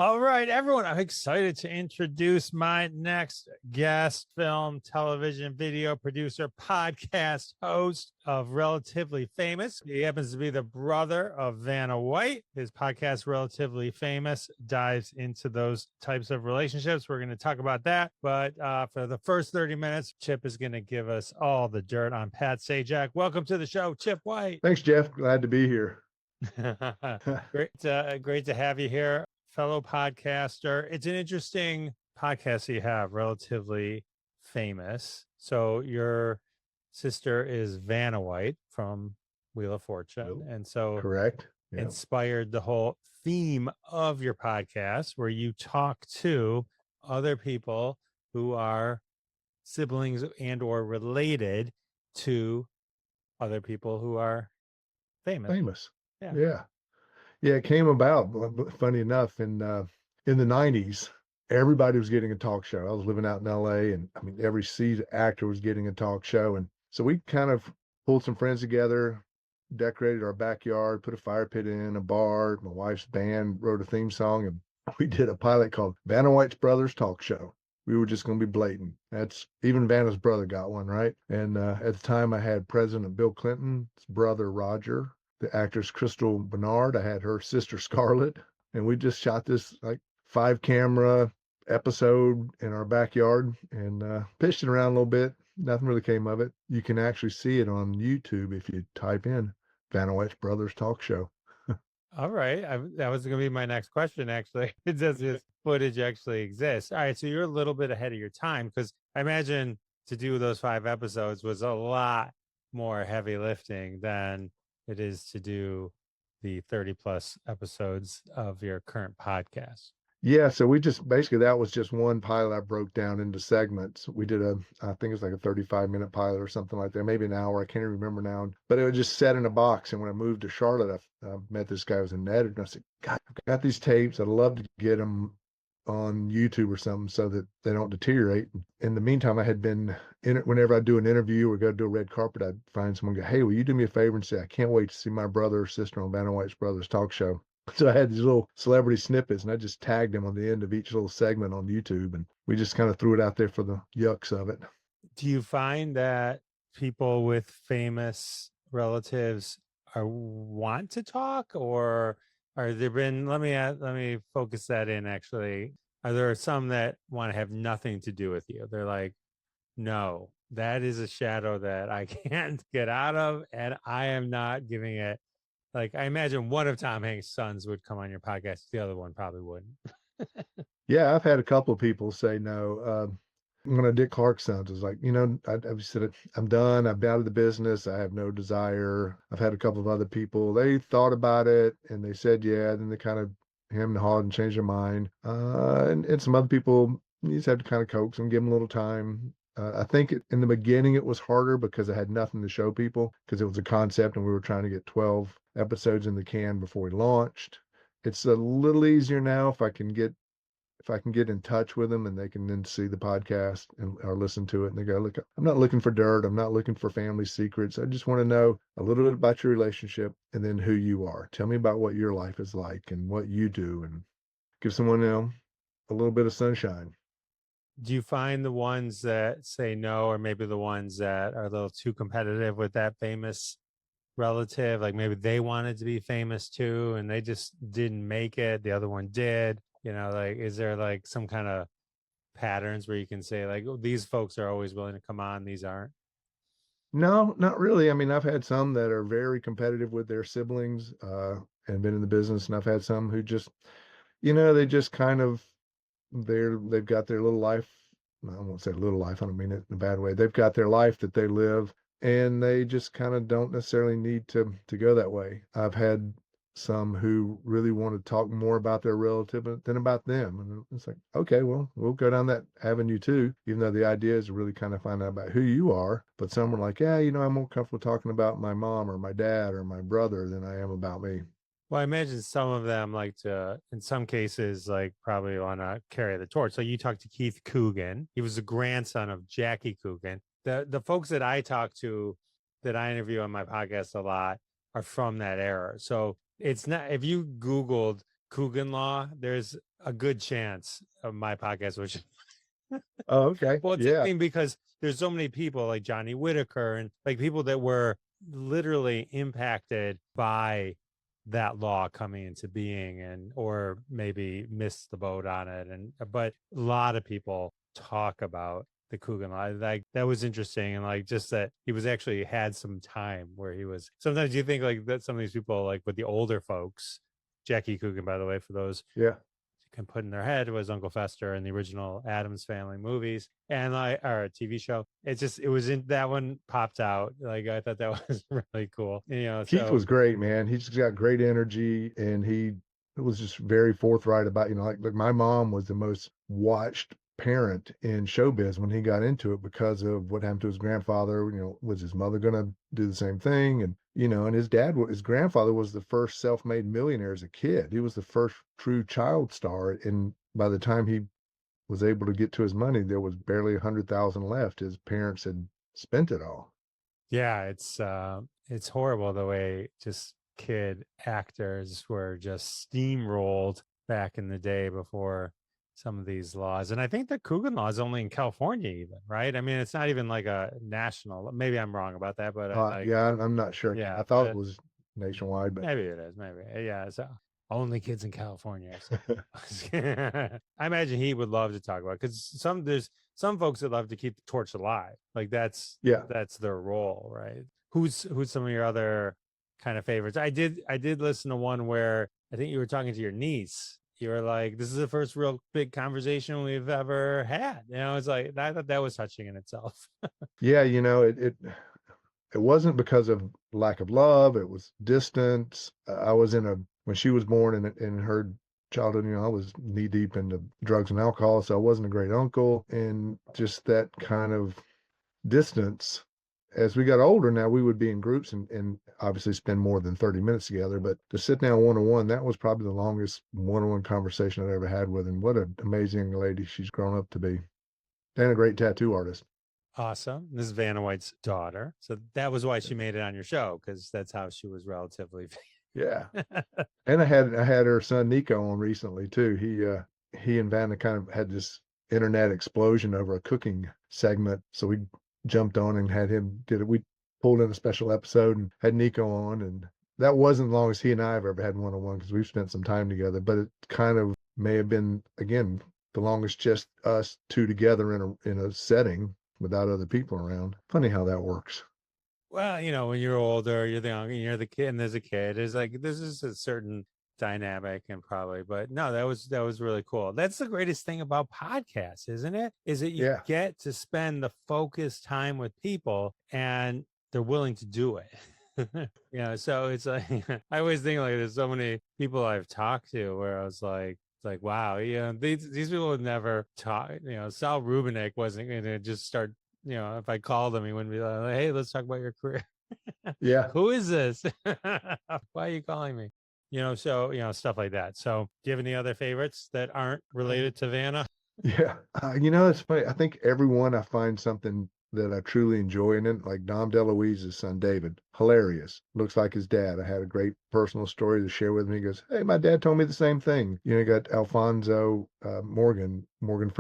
All right, everyone. I'm excited to introduce my next guest, film, television, video producer, podcast host of Relatively Famous. He happens to be the brother of Vanna White. His podcast, Relatively Famous, dives into those types of relationships. We're going to talk about that. But for the first 30 minutes, Chip is going to give us all the dirt on Pat Sajak. Welcome to the show, Chip White. Thanks, Jeff. Glad to be here. Great to have you here, fellow podcaster. It's an interesting podcast you have, Relatively Famous. So your sister is Vanna White from Wheel of Fortune. And so correct. Yeah. Inspired the whole theme of your podcast where you talk to other people who are siblings and or related to other people who are famous. Yeah. It came about, funny enough, in the 90s. Everybody was getting a talk show. I was living out in LA, and I mean, every seasoned actor was getting a talk show. And so we kind of pulled some friends together, decorated our backyard, put a fire pit in, a bar. My wife's band wrote a theme song, and we did a pilot called Vanna White's Brothers Talk Show. We were just going to be blatant. That's even Vanna's brother got one, right? And at the time, I had President Bill Clinton's brother, Roger, the actress Crystal Bernard. I had her sister Scarlett, and we just shot this like 5-camera episode in our backyard and pitched it around a little bit. Nothing really came of it. You can actually see it on YouTube if you type in Vanna White's Brothers Talk Show. All right. That was going to be my next question, actually. Does this footage actually exist? All right. So you're a little bit ahead of your time because I imagine to do those 5 episodes was a lot more heavy lifting than it is to do the 30 plus episodes of your current podcast. Yeah, so we just basically that was just one pilot I broke down into segments. We did I think it was like a 35-minute pilot or something like that, maybe an hour. I can't even remember now. But it was just set in a box. And when I moved to Charlotte, I met this guy who was an editor, and I said, "God, I've got these tapes. I'd love to get them on YouTube or something so that they don't deteriorate." In the meantime, I had been whenever I do an interview or go do a red carpet, I'd find someone go, "Hey, will you do me a favor and say I can't wait to see my brother or sister on Vanna White's Brothers Talk Show." So I had these little celebrity snippets, and I just tagged them on the end of each little segment on YouTube, and we just kind of threw it out there for the yucks of it. Do you find that people with famous relatives want to talk, or are there been? Let me focus that in. Actually, are there some that want to have nothing to do with you? They're like, no, that is a shadow that I can't get out of, and I am not giving it. Like, I imagine one of Tom Hanks' sons would come on your podcast. The other one probably wouldn't. Yeah, I've had a couple of people say no. One of Dick Clark's sons is like, I've said, I'm done. I've been out of the business. I have no desire. I've had a couple of other people. They thought about it and they said, yeah. Then they kind of hemmed and hawed and changed their mind. And some other people, you just have to kind of coax them, give them a little time. I think in the beginning it was harder because I had nothing to show people because it was a concept and we were trying to get 12 episodes in the can before we launched. It's a little easier now if I can get in touch with them and they can then see the podcast or listen to it and they go, look, I'm not looking for dirt. I'm not looking for family secrets. I just want to know a little bit about your relationship and then who you are. Tell me about what your life is like and what you do and give someone a little bit of sunshine. Do you find the ones that say no, or maybe the ones that are a little too competitive with that famous relative, like maybe they wanted to be famous too and they just didn't make it, the other one did, like is there like some kind of patterns where you can say like, oh, these folks are always willing to come on, these aren't? No, not really. I mean, I've had some that are very competitive with their siblings and been in the business, and I've had some who just they just kind of they've got their little life. I won't say little life, I don't mean it in a bad way. They've got their life that they live and they just kind of don't necessarily need to go that way. I've had some who really want to talk more about their relative than about them. And it's like, okay, well, we'll go down that avenue too, even though the idea is to really kind of find out about who you are. But some are like, yeah, I'm more comfortable talking about my mom or my dad or my brother than I am about me. Well, I imagine some of them like to, in some cases, like probably want to carry the torch. So you talked to Keith Coogan. He was the grandson of Jackie Coogan. The folks that I talk to, that I interview on my podcast a lot, are from that era. So it's not, if you Googled Coogan law, there's a good chance of my podcast, which Oh, okay. well, it's Yeah. interesting because there's so many people like Johnny Whitaker and like people that were literally impacted by that law coming into being and or maybe missed the boat on it. And but a lot of people talk about the Coogan law. Like that was interesting. And like just that he was actually had some time where he was sometimes you think like that some of these people like with the older folks, Jackie Coogan, by the way, for those Yeah. can put in their head was Uncle Fester in the original Addams Family movies and like or TV show. It's just it was in that one popped out. Like I thought that was really cool. You know, Keith so was great, man. He's just got great energy, and he was just very forthright about, like my mom was the most watched parent in showbiz when he got into it because of what happened to his grandfather. Was his mother going to do the same thing? And his grandfather was the first self-made millionaire as a kid. He was the first true child star. And by the time he was able to get to his money, there was barely 100,000 left. His parents had spent it all. yeah, it's horrible the way just kid actors were just steamrolled back in the day before some of these laws. And I think the Coogan law is only in California even, right? I mean, it's not even like a national. Maybe I'm wrong about that, but I like Yeah, I'm not sure. yeah, I thought it but was nationwide, but maybe it is. Maybe. Yeah. So only kids in California. So. I imagine he would love to talk about because there's some folks that love to keep the torch alive. Like yeah. that's their role, right? Who's some of your other kind of favorites? I did listen to one where I think you were talking to your niece. You were like, "This is the first real big conversation we've ever had." It's like I thought that was touching in itself. Yeah, it wasn't because of lack of love, it was distance. I was when she was born in her childhood, I was knee deep into drugs and alcohol, so I wasn't a great uncle, and just that kind of distance. As we got older now, we would be in groups and obviously spend more than 30 minutes together. But to sit down one-on-one, that was probably the longest one-on-one conversation I'd ever had with him. What an amazing lady she's grown up to be. And a great tattoo artist. Awesome. This is Vanna White's daughter. So that was why she made it on your show, because that's how she was relatively Yeah. And I had her son Niko on recently too. He and Vanna kind of had this internet explosion over a cooking segment. So we jumped on and had him did it. We pulled in a special episode and had Niko on, and that wasn't the longest he and I have ever had one-on-one because we've spent some time together, but it kind of may have been again the longest just us two together in a setting without other people around. Funny how that works. Well, when you're older, you're the young, you're the kid, and there's a kid. It's like this is a certain dynamic, and probably, but no, that was really cool. That's the greatest thing about podcasts, isn't it? Is that you Yeah. get to spend the focused time with people, and they're willing to do it. So it's like I always think like there's so many people I've talked to where I was like. It's like, wow, these people would never talk. Sal Rubinek wasn't going to just start if I called him, he wouldn't be like, "Hey, let's talk about your career." Yeah. Who is this? Why are you calling me? So stuff like that. So, do you have any other favorites that aren't related to Vanna? Yeah. It's funny. I think everyone I find something that I truly enjoy in it, like Dom DeLuise's son, David. Hilarious. Looks like his dad. I had a great personal story to share with me. He goes, "Hey, my dad told me the same thing." You got Alfonso Freeman, Morgan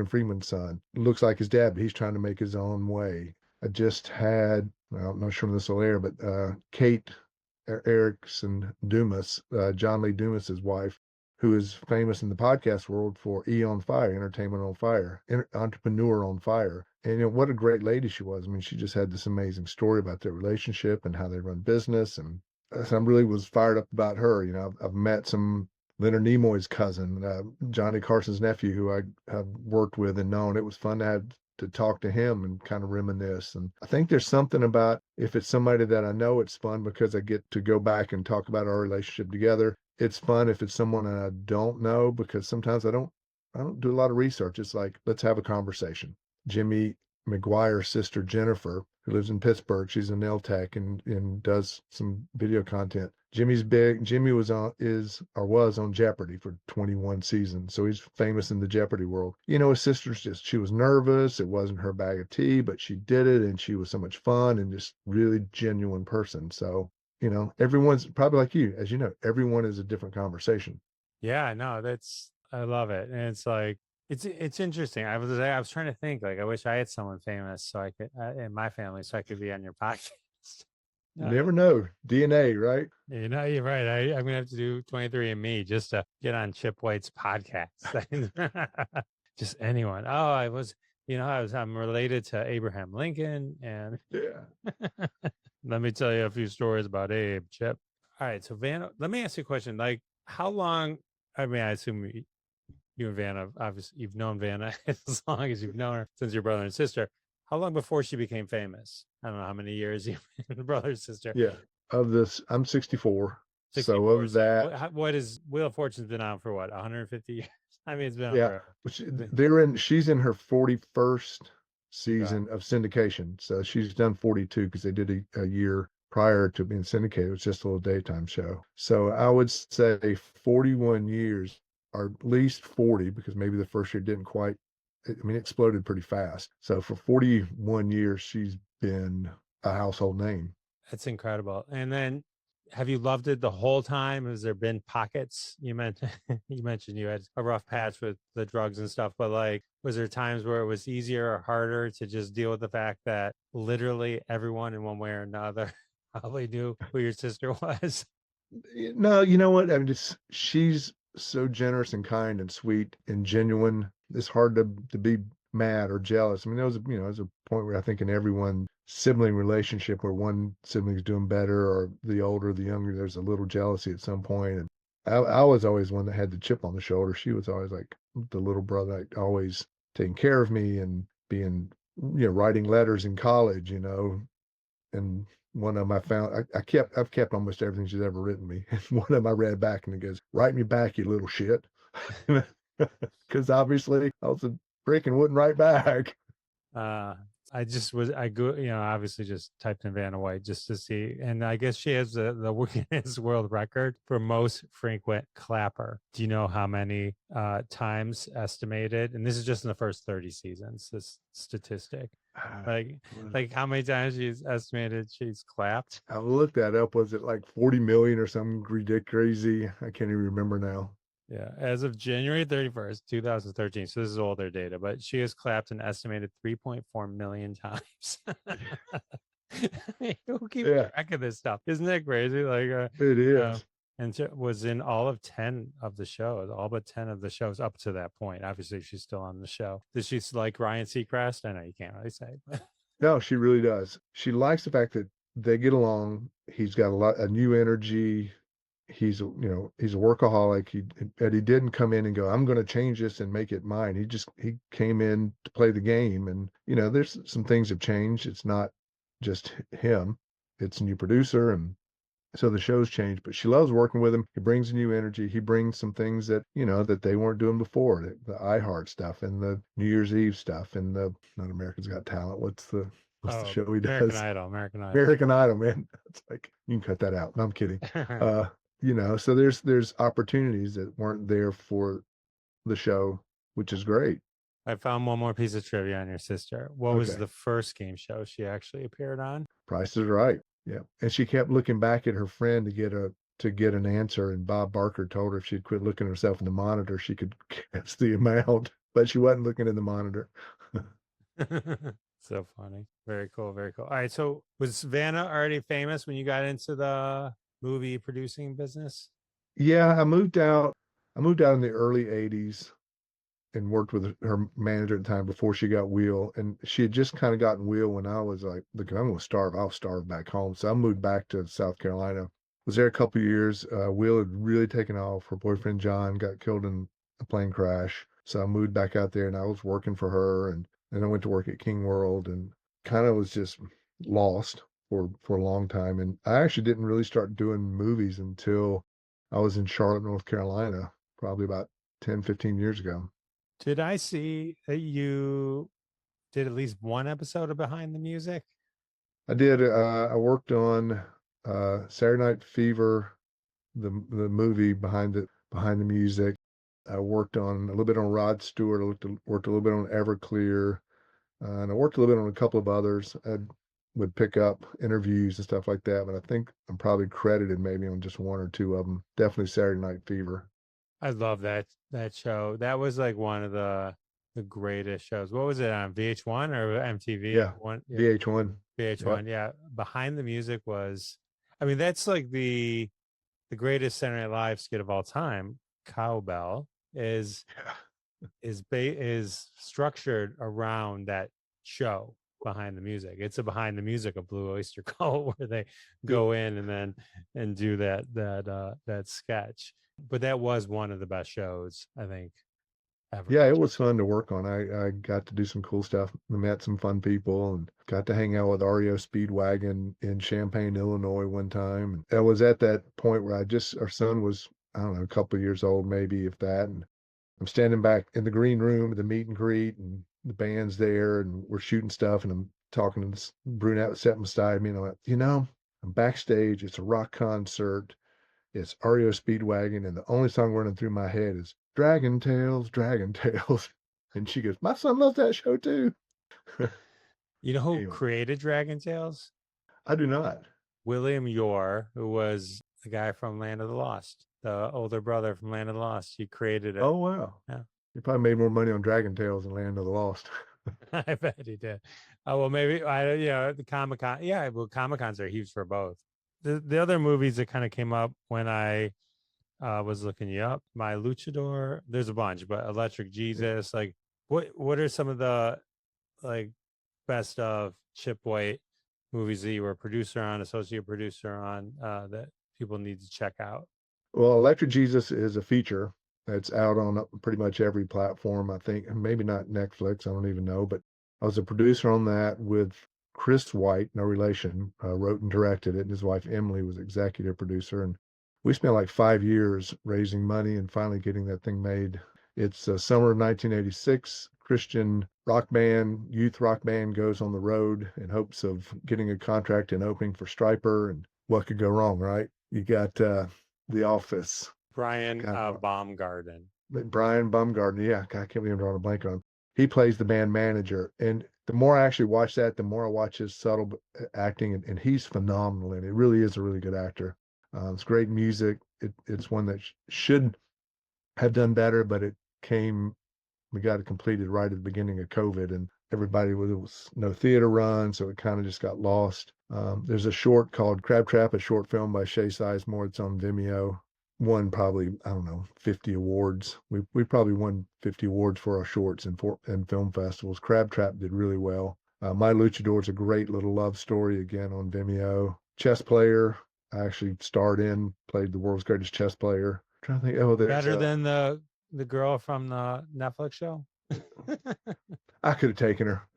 Freeman's son. Looks like his dad, but he's trying to make his own way. I just had, I'm not sure when this will air, but Kate Erickson Dumas, John Lee Dumas's wife, who is famous in the podcast world for on Fire, Entertainment on Fire, Entrepreneur on Fire. And what a great lady she was. I mean, she just had this amazing story about their relationship and how they run business. And so I really was fired up about her. I've met some Leonard Nimoy's cousin, Johnny Carson's nephew, who I have worked with and known. It was fun to talk to him and kind of reminisce. And I think there's something about if it's somebody that I know, it's fun because I get to go back and talk about our relationship together. It's fun if it's someone I don't know because sometimes I don't do a lot of research. It's like, let's have a conversation. Jimmy McGuire's sister, Jennifer, who lives in Pittsburgh, she's a nail tech and does some video content. Jimmy's big. Jimmy was on Jeopardy for 21 seasons. So he's famous in the Jeopardy world. His sister's she was nervous. It wasn't her bag of tea, but she did it and she was so much fun and just really genuine person. So everyone's probably like you, as you know, everyone is a different conversation. Yeah, no, I love it. And it's like it's interesting. I was trying to think like I wish I had someone famous so I could in my family so I could be on your podcast. You never know. DNA, right? You're right. I'm gonna have to do 23 and Me just to get on Chip White's podcast. Just anyone. Oh, I'm related to Abraham Lincoln, and Yeah. let me tell you a few stories about Abe, Chip. All right, so Vanna, let me ask you a question. Like, how long? I mean, I assume you and Vanna, obviously, you've known Vanna as long as you've known her since your brother and sister. How long before she became famous? I don't know how many years you've been brother and sister. Yeah. Of this, I'm 64. So 64. of So that, what is Wheel of Fortune's been on for what, 150 years? I mean, it's been on yeah, forever. which The- she's in her 41st Okay. season of syndication. So she's done 42 because they did a year prior to being syndicated. It was just a little daytime show. So I would say 41 years, or at least 40, because maybe the first year didn't quite, I mean, it exploded pretty fast. So for 41 years, she's been a household name. That's incredible. And then have you loved it the whole time? Has there been pockets? You mentioned you had a rough patch with the drugs and stuff, but like was there times where it was easier or harder to just deal with the fact that literally everyone in one way or another probably knew who your sister was? No, you know what? I mean, she's so generous and kind and sweet and genuine. It's hard to be mad or jealous. I mean, there was a point where I think in everyone sibling relationship where one sibling's doing better or the older, the younger, there's a little jealousy at some point. And I was always one that had the chip on the shoulder. She was always like the little brother, like always taking care of me and being, writing letters in college, and one of them I found, I've kept almost everything she's ever written me. And one of them I read back and it goes, "Write me back, you little shit." Because obviously I was a prick and wouldn't write back. Uh, I just was I go obviously just typed in Vanna White just to see, and I guess she has the Guinness World Record for most frequent clapper. Do you know how many times estimated? And this is just in the first 30 seasons. This statistic, like like how many times she's estimated she's clapped. I looked that up. Was it like 40 million or something ridiculous crazy? I can't even remember now. Yeah, as of January 31st, 2013. So this is older data, but she has clapped an estimated 3.4 million times. Who keeps Yeah, track of this stuff? Isn't that crazy? Like, it is. and she was in all of 10 of the shows, all but 10 of the shows up to that point. Obviously, she's still on the show. Does she like Ryan Seacrest? I know you can't really say, but No, she really does. She likes the fact that they get along. He's got a new energy. He's a workaholic. He didn't come in and go, "I'm going to change this and make it mine." He came in to play the game, and there's some things have changed. It's not just him; it's a new producer, and so the show's changed. But she loves working with him. He brings a new energy. He brings some things that they weren't doing before. The iHeart stuff and the New Year's Eve stuff and the not America's Got Talent. What's the oh, show he American does? Idol, American Idol. American Idol, man. It's like you can cut that out. No, I'm kidding. Uh, so there's opportunities that weren't there for the show, which is great. I found one more piece of trivia on your sister. What was Okay. the first game show she actually appeared on? Price is right. Yeah. And she kept looking back at her friend to get an answer. And Bob Barker told her if she'd quit looking at herself in the monitor, she could guess the amount. But she wasn't looking in the monitor. So funny. Very cool. Very cool. All right. So was Vanna already famous when you got into the movie producing business? Yeah, I moved out. I moved out in the early 80s and worked with her manager at the time before she got Wheel. And she had just kind of gotten Wheel when I was like, look, I'm going to starve. I'll starve back home. So I moved back to South Carolina. Was there a couple of years. Wheel had really taken off. Her boyfriend, John, got killed in a plane crash. So I moved back out there and I was working for her. And then I went to work at King World and kind of was just lost for a long time. And I actually didn't really start doing movies until I was in Charlotte, North Carolina, probably about 10, 15 years ago. Did I see that you did at least one episode of Behind the Music? I did. I worked on Saturday Night Fever, the movie behind the music. I worked on a little bit on Rod Stewart. Worked a little bit on Everclear, and I worked a little bit on a couple of others. would pick up interviews and stuff like that. But I think I'm probably credited maybe on just one or two of them. Definitely Saturday Night Fever. I love that show. That was like one of the greatest shows. What was it on VH1 or MTV? Yeah, One, yeah, VH1. Yep. VH1. Yeah, Behind the Music was. I mean, that's like the greatest Saturday Night Live skit of all time. Cowbell is Yeah. is structured around that show. Behind the Music. It's a Behind the Music of Blue Oyster Cult where they go in and then and do that sketch. But that was one of the best shows I think ever. Yeah, it was fun to work on. I got to do some cool stuff. I met some fun people and got to hang out with REO Speedwagon in Champaign, Illinois one time. And I was at that point where our son was, I don't know, a couple of years old, maybe if that. And I'm standing back in the green room at the meet and greet and the band's there and we're shooting stuff and I'm talking to this brunette sitting beside me and I'm like, I'm backstage. It's a rock concert. It's REO Speedwagon, and the only song running through my head is Dragon Tales, Dragon Tales. And she goes, my son loves that show too. You know who Anyway, created Dragon Tales? I do not. William Yore, who was the guy from Land of the Lost, the older brother from Land of the Lost. He created it. Oh, wow. Yeah. You probably made more money on Dragon Tales than Land of the Lost. I bet he did. Oh well, maybe the Comic Con. Yeah, well, Comic Cons are huge for both. The other movies that kind of came up when I was looking you up, my Luchador. There's a bunch, but Electric Jesus. Like, what are some of the like best of Chip White movies that you were a producer on, associate producer on that people need to check out? Well, Electric Jesus is a feature that's out on pretty much every platform, I think. Maybe not Netflix, I don't even know. But I was a producer on that with Chris White, no relation, wrote and directed it. And his wife, Emily, was executive producer. And we spent like 5 years raising money and finally getting that thing made. It's summer of 1986. Christian rock band, youth rock band goes on the road in hopes of getting a contract and opening for Striper. And what could go wrong, right? You got The Office. Brian God, Baumgarten. Brian Baumgartner. Yeah, God, I can't believe I'm drawing a blank on him. He plays the band manager. And the more I actually watch that, the more I watch his subtle acting, and he's phenomenal. And it really is a really good actor. It's great music. It's one that should have done better, but we got it completed right at the beginning of COVID, and everybody was no theater run, so it kind of just got lost. There's a short called Crab Trap, a short film by Shay Sizemore. It's on Vimeo. Won probably, I don't know, 50 awards. We probably won 50 awards for our shorts in film festivals. Crab Trap did really well. My Luchador is a great little love story, again on Vimeo. Chess Player, I actually played the world's greatest chess player. I'm trying to think, there's Better than the girl from the Netflix show. I could have taken her.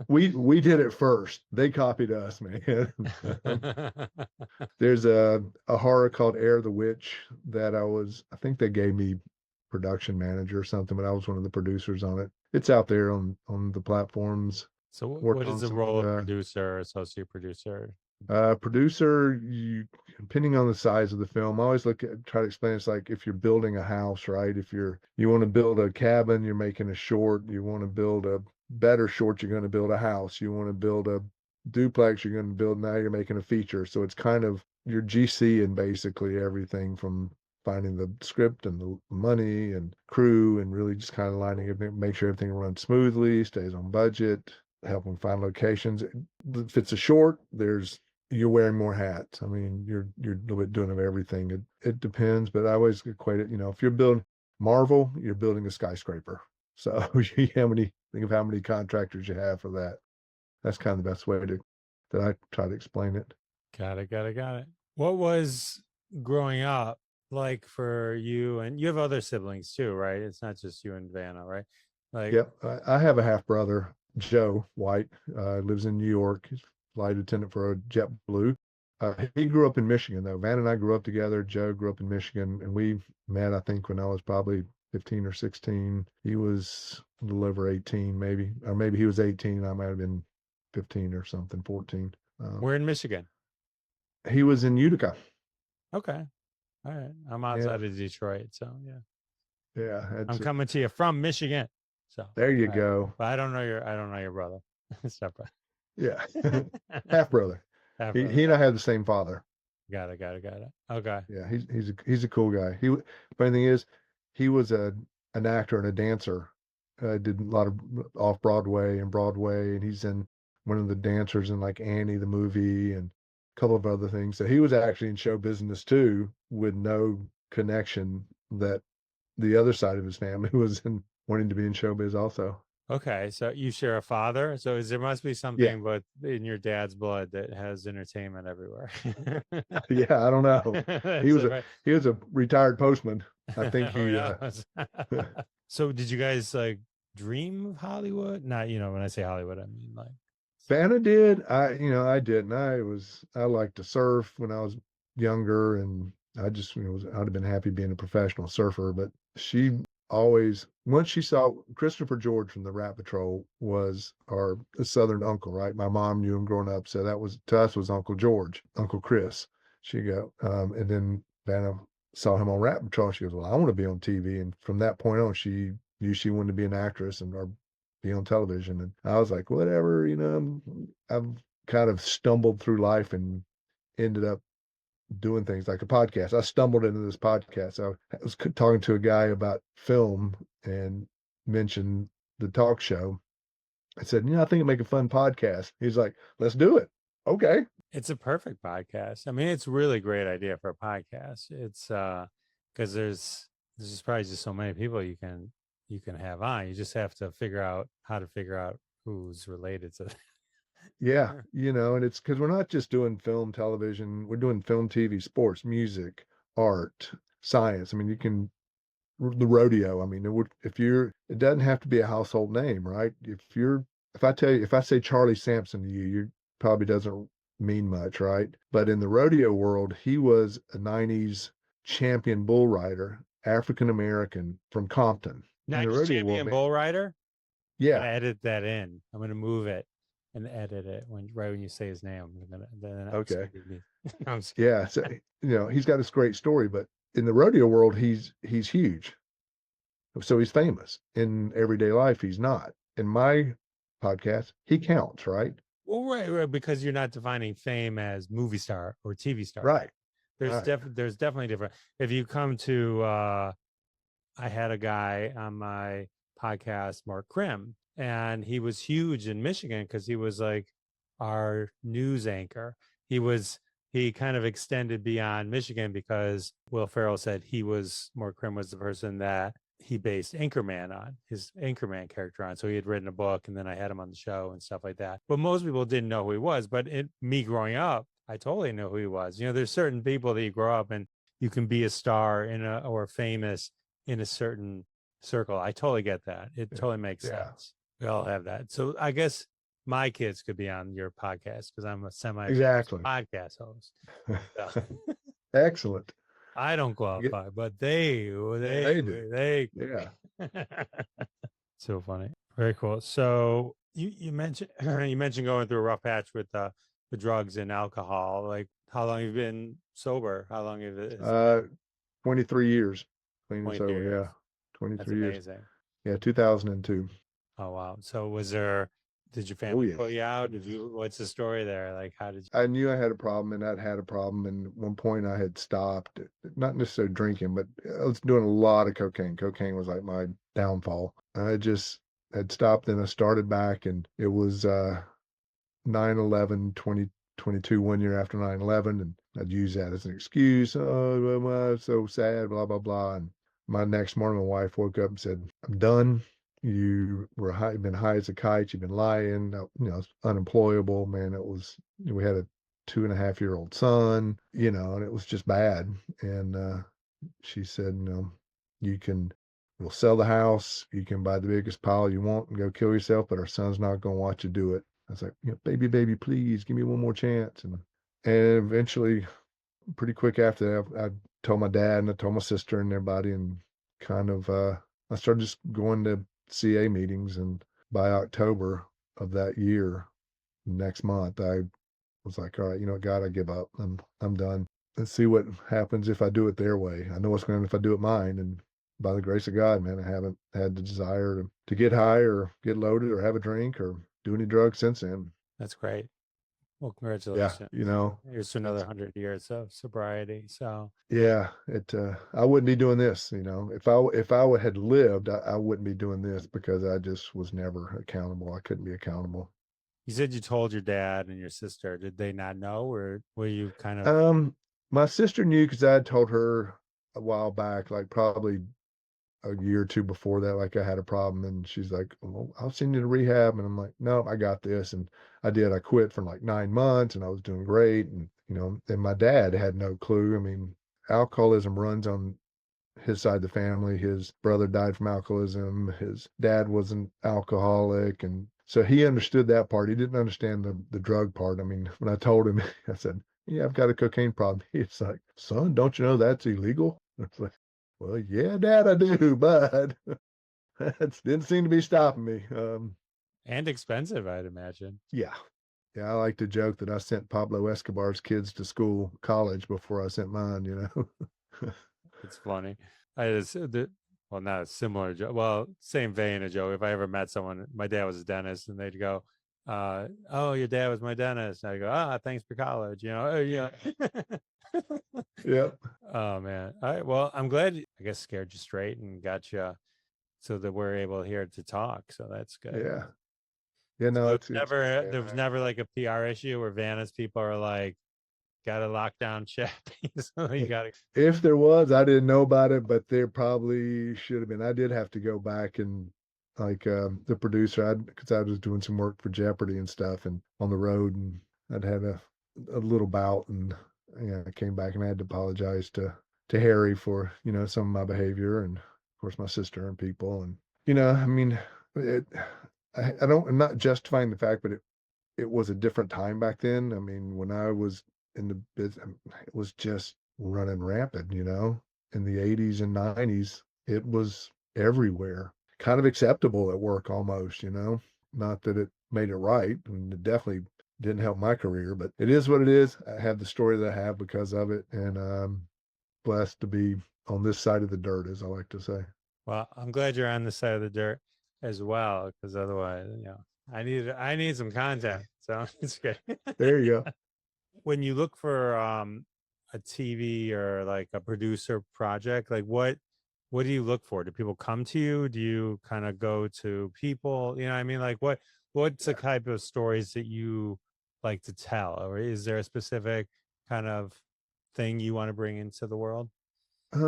we did it first. They copied us, man. There's a horror called Air the Witch that I think they gave me production manager or something, but I was one of the producers on it. It's out there on the platforms. So what Worked is on the some role of producer, associate producer? producer, depending on the size of the film, I always try to explain. It's like if you're building a house, right? If you want to build a cabin, you're making a short. You want to build a better short, you're going to build a house. You want to build a duplex, you're going to build, now you're making a feature. So it's kind of your GC and basically everything from finding the script and the money and crew and really just kind of lining it, make sure everything runs smoothly, stays on budget, helping find locations. If it's a short, you're wearing more hats. I mean, you're a little bit doing of everything. It depends, but I always equate it. If you're building Marvel, you're building a skyscraper. So think of how many contractors you have for that. That's kind of the best way that I try to explain it. Got it. What was growing up like for you? And you have other siblings too, right? It's not just you and Vanna, right? Like, Yep, I have a half brother, Joe White, lives in New York. He's flight attendant for a JetBlue. He grew up in Michigan, though. Van and I grew up together. Joe grew up in Michigan, and we met, I think, when I was probably 15 or 16. He was a little over 18, maybe, or maybe he was 18, and I might have been 15 or something, 14. we're in Michigan. He was in Utica. Okay. All right. I'm Yeah, outside of Detroit, so yeah. yeah. I'm coming to you from Michigan. So There you all right. go. But I don't know your brother. Separate. Yeah. Half brother. Half He brother. and I have the same father. Got it. Got it. Got it. Okay. Yeah, he's a cool guy. Funny thing is, he was an actor and a dancer. Did a lot of off Broadway, and he's in one of the dancers in like Annie the movie and a couple of other things. So he was actually in show business too, with no connection that the other side of his family was in wanting to be in showbiz also. Okay. So you share a father. So there must be Yeah, something but in your dad's blood that has entertainment everywhere. yeah. I don't know. He That's was so a right. he was a retired postman. I think Who he. knows? So did you guys like dream of Hollywood? Not, when I say Hollywood, I mean like Vanna did. I didn't. I liked to surf when I was younger, and I just, I'd have been happy being a professional surfer. But she always, once she saw Christopher George from the Rat Patrol was our Southern uncle, right? My mom knew him growing up, so that was to us was Uncle George, Uncle Chris. She go, and then Vanna saw him on Rat Patrol. She goes, "Well, I want to be on TV." And from that point on, she knew she wanted to be an actress and or be on television. And I was like, whatever, I've kind of stumbled through life and ended up doing things like a podcast. I stumbled into this podcast. I was talking to a guy about film and mentioned the talk show. I said, I think it'd make a fun podcast. He's like, let's do it. Okay. it's a perfect podcast. I mean, it's a really great idea for a podcast. It's because there's just probably just so many people you can have on. You just have to figure out how to figure out who's related to. Yeah. And it's because we're not just doing film, television, we're doing film, TV, sports, music, art, science. I mean, you can the rodeo. I mean, it doesn't have to be a household name, right? If I say Charlie Sampson to you probably doesn't mean much, right? But in the rodeo world, he was a 90s champion bull rider, African American from Compton. In the 90s rodeo world, champion man, bull rider. I'm yeah, gonna edit that in. I'm gonna move it and edit it when you say his name. I'm gonna then it's okay, gonna be me. I'm just kidding. yeah. So he's got this great story, but in the rodeo world, he's huge. So he's famous. In everyday life, he's not. In my podcast, he counts, right? Well, right, because you're not defining fame as movie star or TV star. Right. Right. There's definitely different. If you come to, I had a guy on my podcast, Mark Krim, and he was huge in Michigan because he was like our news anchor. He was he kind of extended beyond Michigan because Will Ferrell said Mark Krim was the person that he based Anchorman on, his Anchorman character on. So he had written a book, and then I had him on the show and stuff like that. But most people didn't know who he was. But me growing up, I totally know who he was. There's certain people that you grow up and you can be a star or famous in a certain circle. I totally get that. It totally makes Yeah. sense. We all have that. So I guess my kids could be on your podcast because I'm a semi-famous Exactly. podcast host. So, Excellent. I don't qualify, but they They do. Yeah. so funny. Very cool. So you mentioned you mentioned going through a rough patch with the drugs and alcohol. Like how long have you been sober? How long has it been? 23 years clean and 23 sober. years. Yeah. That's 23 years. amazing. Yeah. 2002. Oh wow. So did your Oh family yeah. pull you out? What's the story there? Like how did I knew I had a problem and I'd had a problem. And at one point I had stopped, not necessarily drinking, but I was doing a lot of cocaine. Cocaine was like my downfall. I just had stopped and I started back, and it was 9/11 2022, 1 year after 9/11, and I'd use that as an excuse. Oh, well, I'm so sad, blah blah blah. And my next morning, my wife woke up and said, "I'm done. You've been high as a kite. You've been lying. Unemployable, man. We had a 2.5-year-old son, and it was just bad." And she said, you can we'll sell the house. You can buy the biggest pile you want and go kill yourself, but our son's not going to watch you do it. I was like, baby, please give me one more chance. And eventually, pretty quick after that, I told my dad and I told my sister and everybody, and kind of, I started just going to CA meetings. And by October of that year, next month, I was like, all right, God, I give up. I'm done. Let's see what happens if I do it their way. I know what's going to happen if I do it mine. And by the grace of God, man, I haven't had the desire to get high or get loaded or have a drink or do any drugs since then. That's great. Well, Yeah, congratulations. you know, Here's to another it's 100 years of sobriety. So yeah, I wouldn't be doing this, you know. If I had lived, I wouldn't be doing this because I just was never accountable. I couldn't be accountable. you said you told your dad and your sister. Did they not know, or were you kind of? Um, my sister knew because I had told her a while back, like probably a year or two before that, like I had a problem, and she's like, "Well, I'll send you to rehab," and I'm like, "No, I got this," and I did. I quit for like 9 months, and I was doing great, and you know, and my dad had no clue. I mean, alcoholism runs on his side of the family. His brother died from alcoholism. His dad was an alcoholic, and so he understood that part. He didn't understand the drug part. I mean, when I told him, I said, "Yeah, I've got a cocaine problem." He's like, "Son, don't you know that's illegal?" It's like, "Well, yeah, Dad, I do, but that didn't seem to be stopping me." And expensive, I'd imagine. Yeah, yeah, I like to joke that I sent Pablo Escobar's kids to college before I sent mine. You know. It's funny. I just well, not a similar joke. Well, same vein of joke. If I ever met someone, my dad was a dentist, and they'd go, "Oh, your dad was my dentist." And I go, "Ah, thanks for college." You know, yeah. Yep. Oh man. All right. Well, I'm glad. I guess scared you straight and got you so that we're able here to talk. So that's good. Yeah. Yeah. So No, it's never bad. there was never like a PR issue where Vanna's people are like, "Got to lock down Chappie." So you got to. If there was, I didn't know about it, but there probably should have been. I did have to go back and like the producer, because I was doing some work for Jeopardy and stuff, and on the road, and I'd had a little bout, and yeah, I came back and I had to apologize to Harry for some of my behavior, and of course my sister and people, and I mean, it, I don't, I'm not justifying the fact, but it was a different time back then. I mean, when I was in the business, it was just running rampant, in the 80s and 90s. It was everywhere, kind of acceptable at work almost, not that it made it right. And it definitely didn't help my career, but it is what it is. I have the story that I have because of it. And I'm blessed to be on this side of the dirt, as I like to say. Well, I'm glad you're on this side of the dirt as well, because otherwise, I need some content. So it's good. There you go. When you look for a TV or like a producer project, like what do you look for? Do people come to you? Do you kind of go to people? You know what I mean? Like what's the Yeah. type of stories that you like to tell? Or is there a specific kind of thing you want to bring into the world? I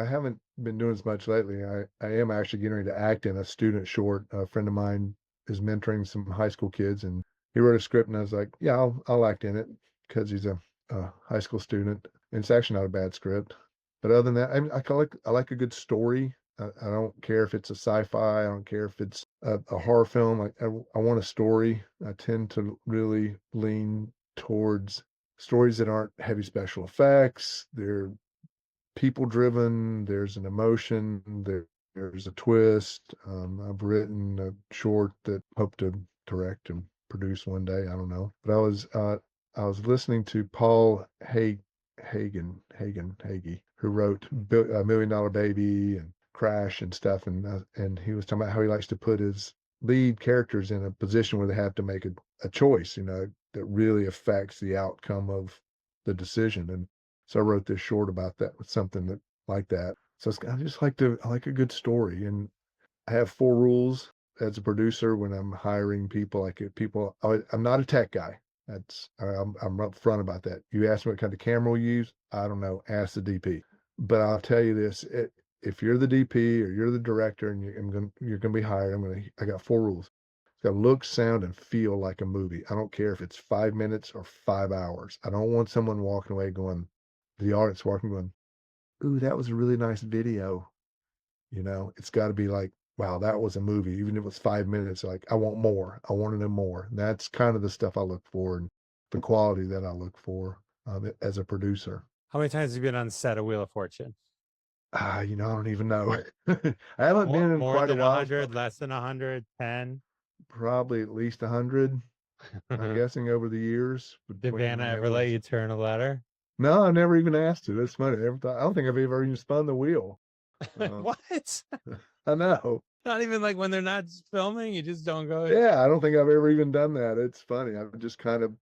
haven't been doing as much lately. I am actually getting ready to act in a student short. A friend of mine is mentoring some high school kids, and he wrote a script, and I was like, yeah, I'll act in it because he's a high school student. And it's actually not a bad script. But other than that, I like a good story. I don't care if it's a sci-fi. I don't care if it's a horror film. Like I want a story. I tend to really lean towards stories that aren't heavy special effects. They're people driven. There's an emotion. There's a twist. I've written a short that hope to direct and produce one day. I don't know, but I was listening to Paul Hagee, who wrote a Million Dollar Baby and Crash and stuff, and he was talking about how he likes to put his lead characters in a position where they have to make a choice, that really affects the outcome of the decision. And so I wrote this short about that with something that like that. So I like a good story, and I have 4 rules as a producer when I'm hiring people. Like if people, I'm not a tech guy. I'm upfront about that. You ask me what kind of camera we use, I don't know. Ask the DP. But I'll tell you this: if you're the DP or you're the director and you're gonna be hired, I got 4 rules. It's got to look, sound, and feel like a movie. I don't care if it's 5 minutes or 5 hours. I don't want someone walking away going, the audience walking going, "Ooh, that was a really nice video." It's got to be like, "Wow, that was a movie." Even if it's 5 minutes, like, I want more. I want to know more. That's kind of the stuff I look for and the quality that I look for as a producer. How many times have you been on the set of Wheel of Fortune? I don't even know. I haven't More, been in more quite a than a while. hundred, less than 100, 10? Probably at least 100. I'm Did guessing over the years between Vanna ever whenever. let you turn a letter? No, I never even asked it. That's funny. I don't think I've ever even spun the wheel. Um, What? I know. Not even like when they're not filming, you just don't go. Yeah, I don't think I've ever even done that. It's funny. I'm just kind of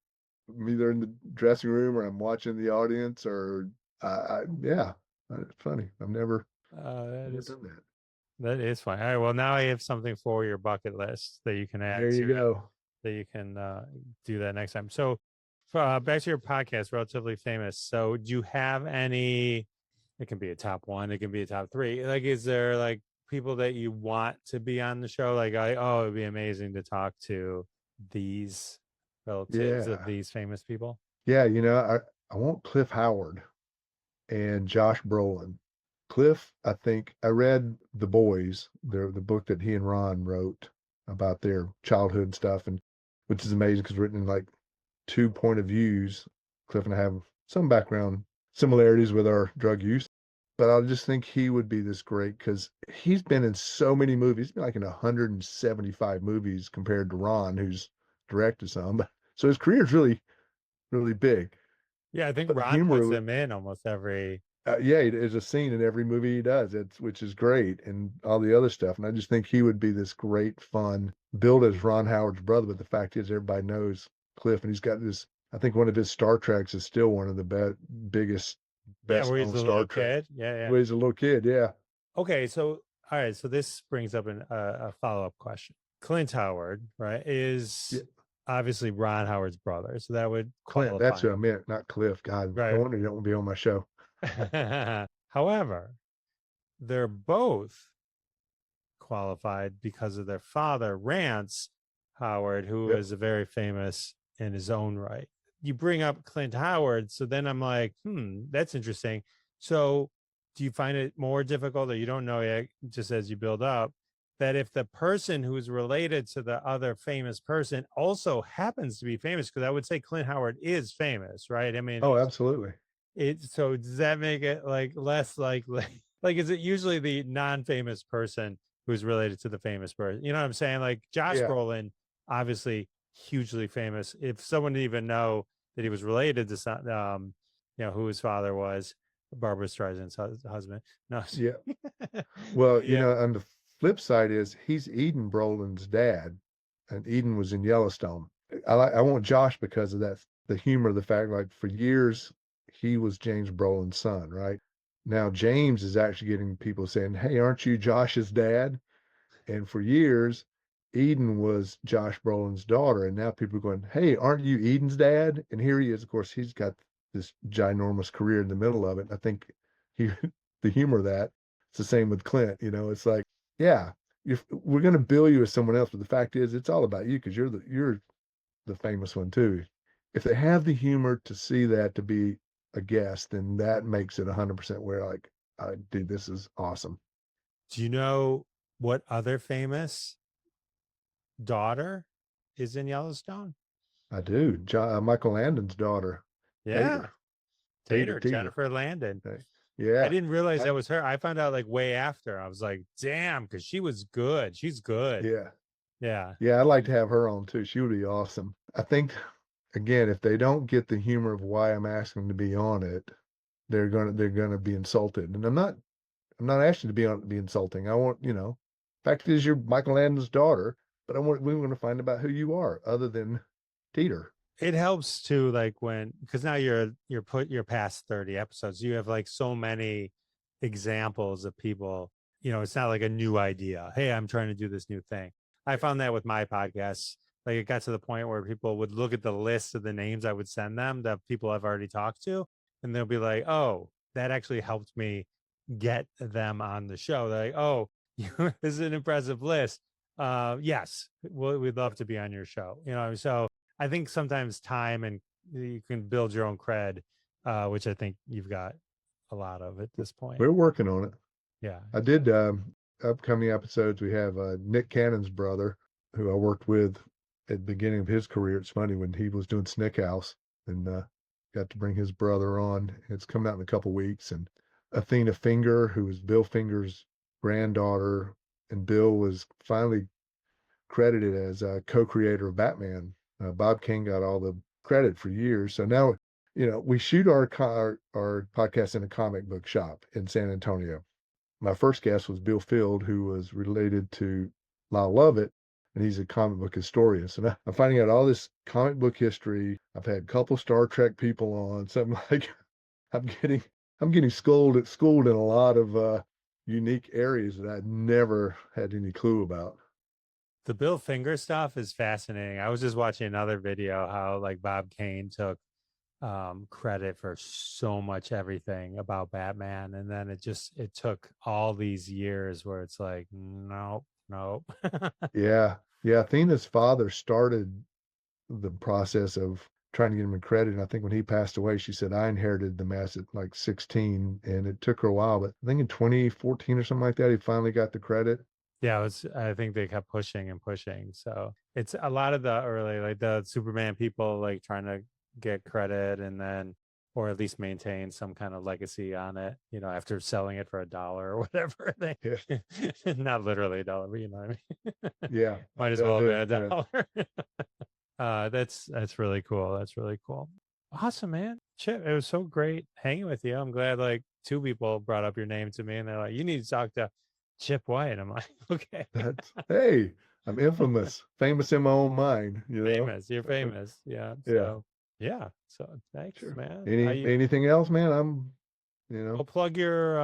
I'm either in the dressing room or I'm watching the audience or yeah, it's funny. That Never is done that. fine. All right. Well, now I have something for your bucket list that you can add There you to it. go. That you can do that next time. So, back to your podcast, relatively famous. So, do you have any? It can be a top one. It can be a top three. Like, is there like people that you want to be on the show? Like, it'd be amazing to talk to these relatives of Yeah. these famous people. Yeah, I want Cliff Howard and Josh Brolin. Cliff, I think I read The Boys, the book that he and Ron wrote about their childhood stuff, and which is amazing because written in like two point of views. Cliff and I have some background similarities with our drug use, but I just think he would be this great because he's been in so many movies. He's been like in 175 movies compared to Ron, who's directed some. So his career is really, really big. Yeah, I think But the Ron puts humor, them in almost every. yeah, there's a scene in every movie he does, which is great, and all the other stuff. And I just think he would be this great fun, billed as Ron Howard's brother. But the fact is, everybody knows Cliff, and he's got this. I think one of his Star Treks is still one of the biggest, Yeah, best where he's known a Star little Trek. kid. Yeah, yeah. When he's a little kid, yeah, Okay, so all right, so this brings up a follow up question. Clint Howard, right, yeah. is obviously Ron Howard's brother, so that would Clint, that's qualify who I him, meant, not Cliff. God, no right? wonder you don't want to be on my show. However, they're both qualified because of their father, Rance Howard, who Yep. is a very famous in his own right. You bring up Clint Howard, so then I'm like, that's interesting. So, do you find it more difficult, or you don't know yet, just as you build up, that if the person who's related to the other famous person also happens to be famous? Because I would say Clint Howard is famous, right? I mean, Oh, absolutely. so does that make it like less likely? Like, is it usually the non-famous person who's related to the famous person? You know what I'm saying? Like Josh Yeah. Brolin, obviously hugely famous. If someone didn't even know that he was related to some, who his father was, Barbara Streisand's husband. No, Yeah. Well, yeah, on the flip side is he's Eden Brolin's dad, and Eden was in Yellowstone. I want Josh because of that, the humor, the fact like for years he was James Brolin's son, right? Now James is actually getting people saying, "Hey, aren't you Josh's dad?" And for years, Eden was Josh Brolin's daughter, and now people are going, "Hey, aren't you Eden's dad?" And here he is. Of course, he's got this ginormous career in the middle of it. I think he, the humor of that, it's the same with Clint. It's like, yeah, we're going to bill you as someone else, but the fact is, it's all about you because you're the famous one too. If they have the humor to see that to be a guest, then that makes it 100% where like, dude, this is awesome. do you know what other famous daughter is in Yellowstone? I do. Michael Landon's daughter, Yeah, Tater. Tater, Tater, Teeter. Jennifer Landon. Okay. I Yeah. didn't realize I, that was her. I found out like way after. I was like, damn, because she was good. She's good. yeah. Yeah. Yeah. I'd like to have her on too. She would be awesome. I think, again, if they don't get the humor of why I'm asking to be on it, they're gonna be insulted. And I'm not asking to be insulting. I want, fact is you're Michael Landon's daughter, but we want to find about who you are other than Teeter. It helps too, like when because now you're past 30 episodes. You have like so many examples of people, it's not like a new idea. Hey, I'm trying to do this new thing. I found that with my podcasts. Like it got to the point where people would look at the list of the names I would send them, the people I've already talked to, and they'll be like, oh, that actually helped me get them on the show. They're like, oh, this is an impressive list. Yes, we'd love to be on your show. So I think sometimes time and you can build your own cred, which I think you've got a lot of at this point. We're working on it. Yeah. I did upcoming episodes. We have Nick Cannon's brother, who I worked with at the beginning of his career. It's funny when he was doing Snick House, and got to bring his brother on. It's coming out in a couple weeks. And Athena Finger, who was Bill Finger's granddaughter, and Bill was finally credited as a co-creator of Batman. Bob King got all the credit for years. So now, we shoot our podcast in a comic book shop in San Antonio. my first guest was Bill Field, who was related to Lyle Lovett, and he's a comic book historian. So I'm finding out all this comic book history. I've had a couple Star Trek people on. Something like I'm getting I'm getting schooled in a lot of unique areas that I'd never had any clue about. The Bill Finger stuff is fascinating. I was just watching another video how like Bob Kane took credit for so much everything about Batman, and then it took all these years where it's like nope, nope. Yeah. Yeah. Athena's father started the process of trying to get him a credit. And I think when he passed away, she said, I inherited the mess at like 16, and it took her a while, but I think in 2014 or something like that, he finally got the credit. Yeah, I think they kept pushing and pushing. So it's a lot of the early, like the Superman people, like trying to get credit and then, or at least maintain some kind of legacy on it, after selling it for $1 or whatever. They, Yeah. not literally $1, but you know what I mean? Yeah. Might as well have been Yeah. $1. That's really cool. That's really cool. Awesome, man. Chip, it was so great hanging with you. I'm glad like two people brought up your name to me and they're like, you need to talk to Chip White. I'm like, okay. Hey, I'm infamous, famous in my own mind, Famous. You're famous. Yeah. Yeah, So yeah. So thanks, sure. man. How you Anything else, man? I'm, you know, well plug your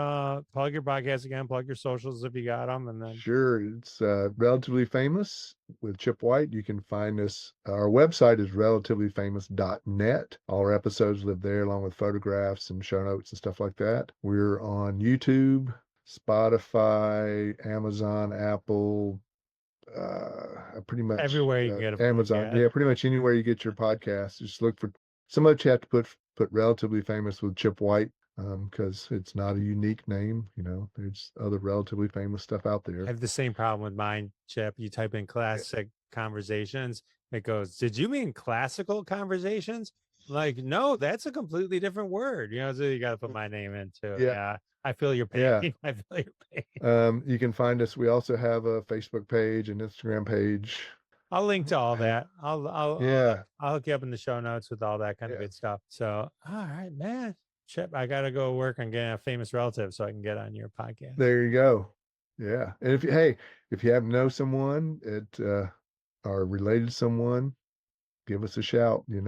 podcast again, plug your socials if you got them, and then sure. It's relatively famous with Chip White. You can find us. Our website is relativelyfamous.net. All our episodes live there, along with photographs and show notes and stuff like that. We're on YouTube, Spotify, Amazon, Apple, pretty much everywhere you can get a Amazon. podcast. Yeah, pretty much anywhere you get your podcast. Just look for so much. You have to put relatively famous with Chip White, because it's not a unique name. There's other relatively famous stuff out I there. have the same problem with mine, Chip. You type in classic conversations, it goes, did you mean classical conversations? Like, no, that's a completely different word. So you got to put my name in too. Yeah, Yeah. I feel your pain. yeah. I feel your pain. You can find us. We also have a Facebook page and Instagram page. I'll link to all that. Yeah, I'll hook you up in the show notes with all that kind of yeah. good stuff. So, all right, man. Chip, I gotta go work on getting a famous relative so I can get on your podcast. There you go. Yeah, and if you happen to know someone that are related to someone, give us a shout. You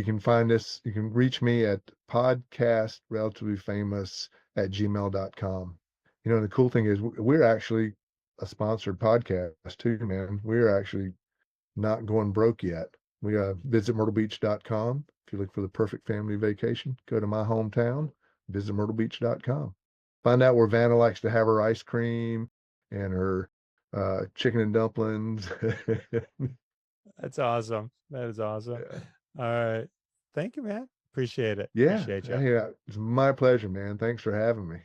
can find us, you can reach me at podcastrelativelyfamous@gmail.com. The cool thing is we're actually a sponsored podcast too, man. We're actually not going broke yet. We visit myrtlebeach.com. If you look for the perfect family vacation, go to my hometown, visit myrtlebeach.com. Find out where Vanna likes to have her ice cream and her chicken and dumplings. That's awesome. That is awesome. Yeah. All right. Thank you, man. Appreciate it. Yeah. Appreciate you. Yeah. It's my pleasure, man. Thanks for having me.